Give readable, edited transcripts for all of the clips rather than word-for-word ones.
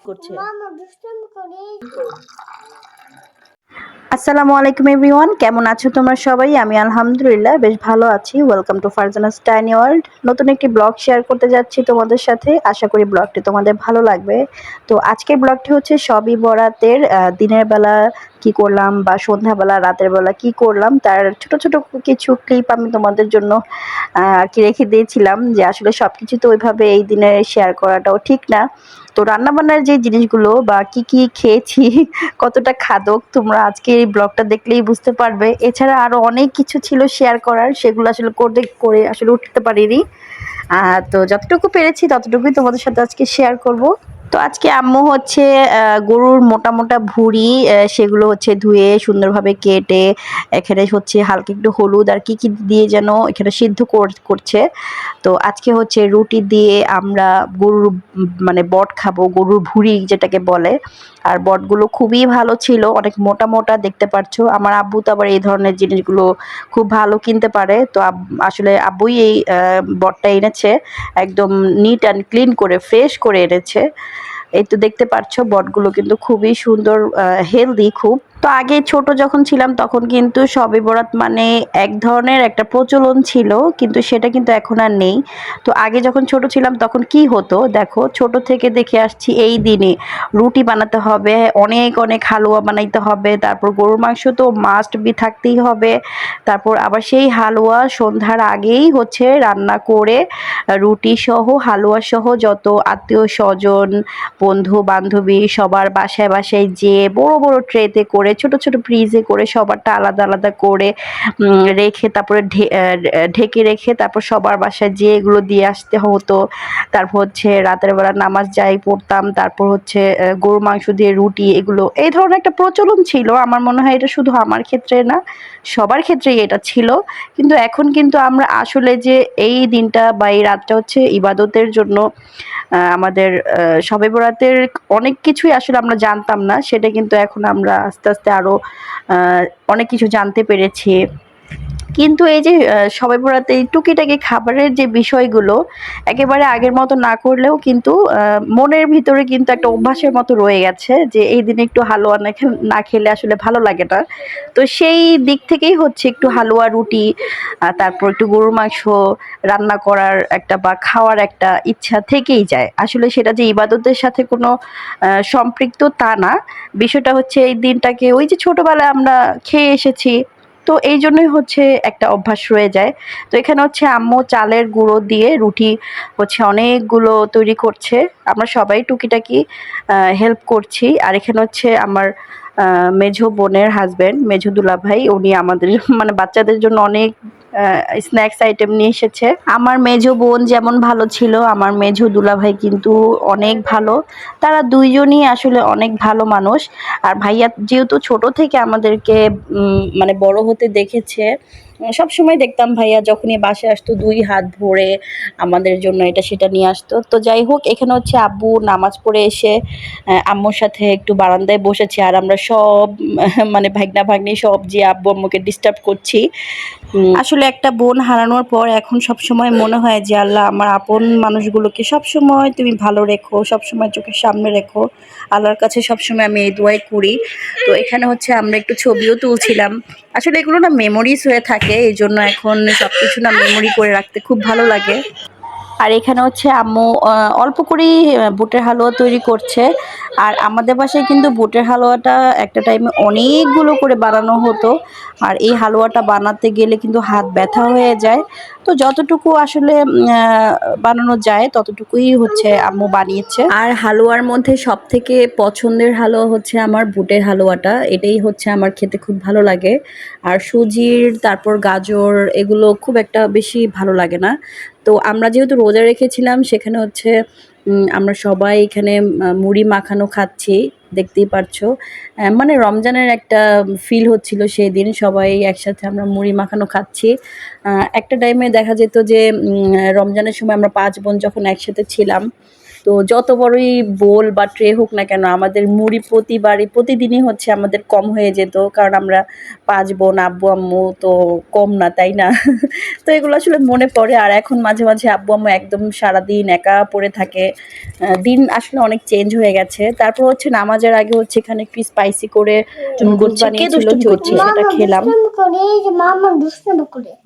করছে। আসসালামু আলাইকুম এভরিওয়ান, কেমন আছো তোমরা সবাই? আমি আলহামদুলিল্লাহ বেশ ভালো আছি। Welcome to Farzana's tiny world. নতুন একটি ব্লগ শেয়ার করতে যাচ্ছি তোমাদের সাথে। আশা করি ব্লগটি তোমাদের ভালো লাগবে। তো আজকের ব্লগটি হচ্ছে সবই বরাতের দিনের বেলা কি করলাম বা সন্ধ্যাবেলা রাতের বেলা কি করলাম তার ছোট ছোট কিছু ক্লিপ আমি তোমাদের জন্য আর কি রেখে দিয়েছিলাম, যে আসলে সব কিছু তো ওইভাবে এই দিনে শেয়ার করাটাও ঠিক না। তো রান্নাবান্নার যে জিনিসগুলো বা কি কি খেয়েছি কতটা খাদক তোমরা আজকে এই ব্লগটা দেখলেই বুঝতে পারবে। এছাড়া আরো অনেক কিছু ছিল শেয়ার করার, সেগুলো আসলে করে আসলে উঠতে পারিনি। তো যতটুকু পেরেছি ততটুকুই তোমাদের সাথে আজকে শেয়ার করব। তো আজকে আম্মু হচ্ছে গরুর মোটা মোটা ভুঁড়ি সেগুলো হচ্ছে ধুয়ে সুন্দরভাবে কেটে এখানে হচ্ছে হালকা একটু হলুদ আর কি কি দিয়ে যেন এখানে সিদ্ধ করছে। তো আজকে হচ্ছে রুটি দিয়ে আমরা গরুর মানে বট খাবো, গরুর ভুঁড়ি যেটাকে বলে। আর বটগুলো খুবই ভালো ছিল, অনেক মোটা মোটা দেখতে পাচ্ছো। আমার আব্বু তো আবার এই ধরনের জিনিসগুলো খুব ভালো কিনতে পারে। তো আসলে আব্বুই এই বটটা এনেছে, একদম নিট অ্যান্ড ক্লিন করে ফ্রেশ করে এনেছে। এই তো দেখতে পাচ্ছ বটগুলো কিন্তু খুবই সুন্দর, হেলদি খুব। তো আগে ছোট যখন ছিলাম তখন কিন্তু শবে বরাত মানে এক ধরনের একটা প্রচলন ছিল, কিন্তু সেটা কিন্তু এখন আর নেই। তো আগে যখন ছোট ছিলাম তখন কি হতো দেখো, ছোট থেকে দেখে আসছি এই দিনে রুটি বানাতে হবে, অনেক অনেক হালুয়া বানাইতে হবে, তারপর গরুর মাংস তো মাস্ট বি থাকতেই হবে। তারপর আবার সেই হালুয়া সন্ধ্যার আগেই হচ্ছে রান্না করে রুটি সহ হালুয়া সহ যত আত্মীয় স্বজন বন্ধু বান্ধবী সবার বাসায় বাসায় যেয়ে বড় বড় ট্রেতে করে ছোট ছোট ফ্রিজে করে সবারটা আলাদা আলাদা করে রেখে তারপরে ঢেকে রেখে তারপর সবার বাসায় যেয়ে এগুলো দিয়ে আসতে হতো। তারপর হচ্ছে রাতের বেলা নামাজ যাই পড়তাম, তারপর হচ্ছে গরু মাংস দিয়ে রুটি, এগুলো এই ধরনের একটা প্রচলন ছিল। আমার মনে হয় এটা শুধু আমার ক্ষেত্রে না, সবার ক্ষেত্রেই এটা ছিল। কিন্তু এখন কিন্তু আমরা আসলে যে এই দিনটা বা এই রাতটা হচ্ছে ইবাদতের জন্য আমাদের শবে বরাতের অনেক কিছুই আসলে আমরা জানতাম না, সেটা কিন্তু এখন আমরা আস্তে আস্তে আরো অনেক কিছু জানতে পেরেছি। কিন্তু এই যে শবে বরাতে এই টুকিটাকি খাবারের যে বিষয়গুলো একেবারে আগের মতো না করলেও কিন্তু মনের ভিতরে কিন্তু একটা অভ্যাসের মতো রয়ে গেছে, যে এই দিনে একটু হালুয়া না খেলে আসলে ভালো লাগে না। তো সেই দিক থেকেই হচ্ছে একটু হালুয়া রুটি তারপর একটু গরুর মাংস রান্না করার একটা বা খাওয়ার একটা ইচ্ছা থেকেই যায়। আসলে সেটা যে ইবাদতের সাথে কোনো সম্পৃক্ত তা না। বিষয়টা হচ্ছে এই দিনটাকে ওই যে ছোটবেলায় আমরা খেয়ে এসেছি, তো এই জন্যই হচ্ছে একটা অভ্যাস রয়ে যায়। তো এখানে হচ্ছে আম্মু চালের গুঁড়ো দিয়ে রুটি হচ্ছে অনেকগুলো তৈরি করছে, আমরা সবাই টুকিটাকি হেল্প করছি। আর এখানে হচ্ছে আমার মেঝো বোনের হাজবেন্ড, মেঝো দুলাভাই, উনি আমাদের মানে বাচ্চাদের জন্য অনেক স্ন্যাক্স আইটেম নিয়ে এসেছে। আমার মেঝো বোন যেমন ভালো ছিল, আমার মেঝো দুলাভাই কিন্তু অনেক ভালো। তারা দুইজনই আসলে অনেক ভালো মানুষ। আর ভাইয়া যেহেতু ছোট থেকে আমাদেরকে মানে বড় হতে দেখেছে, সবসময় দেখতাম ভাইয়া যখনই বাসায় আসতো ২ হাত ভরে আমাদের জন্য এটা সেটা নিয়ে আসতো। তো যাই হোক, এখানে হচ্ছে আব্বু নামাজ পড়ে এসে আম্মুর সাথে একটু বারান্দায় বসেছে, আর আমরা সব মানে ভাগ্না ভাগ্নি সব যে আব্বু আম্মুকে ডিস্টার্ব করছি। আসলে একটা বোন হারানোর পর এখন সবসময় মনে হয় যে আল্লাহ আমার আপন মানুষগুলোকে সবসময় তুমি ভালো রেখো, সবসময় চোখের সামনে রেখো। আল্লাহর কাছে সবসময় আমি এই দোয়াই করি। তো এখানে হচ্ছে আমরা একটু ছবিও তুলছিলাম। আসলে এগুলো না মেমোরিজ হয়ে থাকে, এই জন্য এখন সবকিছু না মেমোরি করে রাখতে খুব ভালো লাগে। আর এখানে হচ্ছে আম্মু অল্প করেই বুটের হালুয়া তৈরি করছে। আর আমাদের বাসায় কিন্তু বুটের হালুয়াটা একটা টাইমে অনেকগুলো করে বানানো হতো, আর এই হালুয়াটা বানাতে গেলে কিন্তু হাত ব্যথা হয়ে যায়। তো যতটুকু আসলে বানানো যায় ততটুকুই হচ্ছে আম্মু বানিয়েছে। আর হালুয়ার মধ্যে সব থেকে পছন্দের হালুয়া হচ্ছে আমার বুটের হালুয়াটা, এটাই হচ্ছে আমার খেতে খুব ভালো লাগে। আর সুজির তারপর গাজর এগুলো খুব একটা বেশি ভালো লাগে না। তো আমরা যেহেতু রোজা রেখেছিলাম সেখানে হচ্ছে আমরা সবাই এখানে মুড়ি মাখানো খাচ্ছি, দেখতেই পারছো। মানে রমজানের একটা ফিল হচ্ছিল সেই দিন, সবাই একসাথে আমরা মুড়ি মাখানো খাচ্ছি। একটা টাইমে দেখা যেত যে রমজানের সময় আমরা ৫ বোন যখন একসাথে ছিলাম তো যত বড়ই বোল বা ট্রে হোক না কেন আমাদের মুড়ি প্রতিদিনই হচ্ছে আমাদের কম হয়ে যেত, কারণ আমরা 5 বোন, আব্বু আম্মু তো কম না, তাই না? তো এগুলো আসলে মনে পড়ে। আর এখন মাঝে মাঝে আব্বু আম্মু একদম সারাদিন একা পড়ে থাকে। দিন আসলে অনেক চেঞ্জ হয়ে গেছে। তারপর হচ্ছে নামাজের আগে হচ্ছে এখানে একটু স্পাইসি করে নুডলস বানিয়েছিল, চটনি, সেটা খেলাম।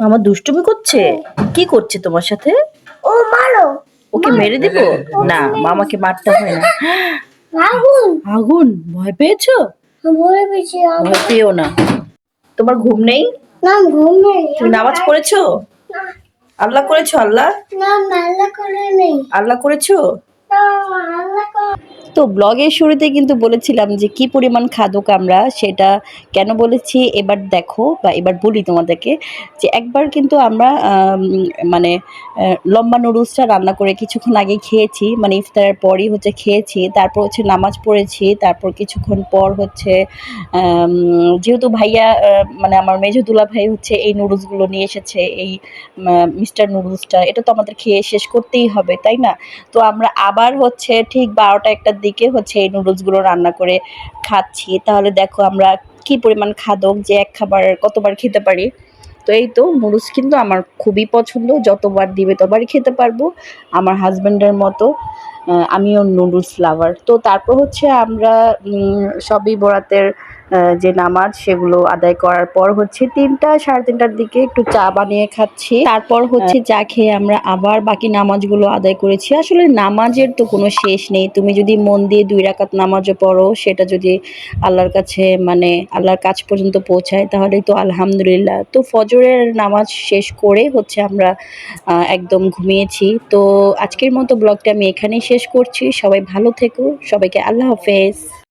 মামা দুষ্টুমি করছে? কি করছে তোমার সাথে? ওকে মেরে দিব? না, মামাকে মারতে হয় না। আগুন! ভয় পেয়েছো? ভয় পেও না। তোমার ঘুম নেই? তুমি নামাজ পড়েছো? আল্লাহ করেছো? আল্লাহ আল্লাহ করেছো? তো ব্লগের শুরুতে কিন্তু বলেছিলাম যে কি পরিমাণ খাদক আমরা, সেটা কেন বলেছি এবার দেখো, বা এবার বলি তোমাদেরকে। যে একবার কিন্তু আমরা মানে লম্বা নুডলসটা রান্না করে কিছুক্ষণ আগে খেয়েছি, মানে ইফতারের পরই হচ্ছে খেয়েছি। তারপর হচ্ছে নামাজ পড়েছি। তারপর কিছুক্ষণ পর হচ্ছে যেহেতু ভাইয়া মানে আমার মেজো দুলা ভাই হচ্ছে এই নুডলসগুলো নিয়ে এসেছে, এই মিস্টার নুডলসটা, এটা তো আমাদের খেয়ে শেষ করতেই হবে, তাই না? তো আমরা আবার হচ্ছে ঠিক 12টা-1টার দিকে হচ্ছে এই নুডলসগুলো রান্না করে খাচ্ছি। তাহলে দেখো আমরা কি পরিমাণ খাদক, যে এক খাবার কতবার খেতে পারি। তো এই তো নুডলস কিন্তু আমার খুবই পছন্দ, যতবার দিবে ততবারই খেতে পারবো। আমার হাজব্যান্ডের মতো আমিও নুডলস লাভার। তো তারপর হচ্ছে আমরা শবে বরাতের যে নামাজ সেগুলো আদায় করার পর হচ্ছে 3টা 3:30টার দিকে একটু চা বানিয়ে খাচ্ছি। তারপর হচ্ছে চা খেয়ে আমরা আবার বাকি নামাজগুলো আদায় করেছি। আসলে নামাজের তো কোনো শেষ নেই। তুমি যদি মন দিয়ে 2 রাকাত নামাজও পড়ো, সেটা যদি আল্লাহর কাছে মানে আল্লাহর কাছ পর্যন্ত পৌঁছায়, তাহলেই তো আলহামদুলিল্লাহ। তো ফজরের নামাজ শেষ করে হচ্ছে আমরা একদম ঘুমিয়েছি। তো আজকের মতো ব্লগটা আমি এখানেই শেষ করছি। সবাই ভালো থেকো। সবাইকে আল্লাহ হাফেজ।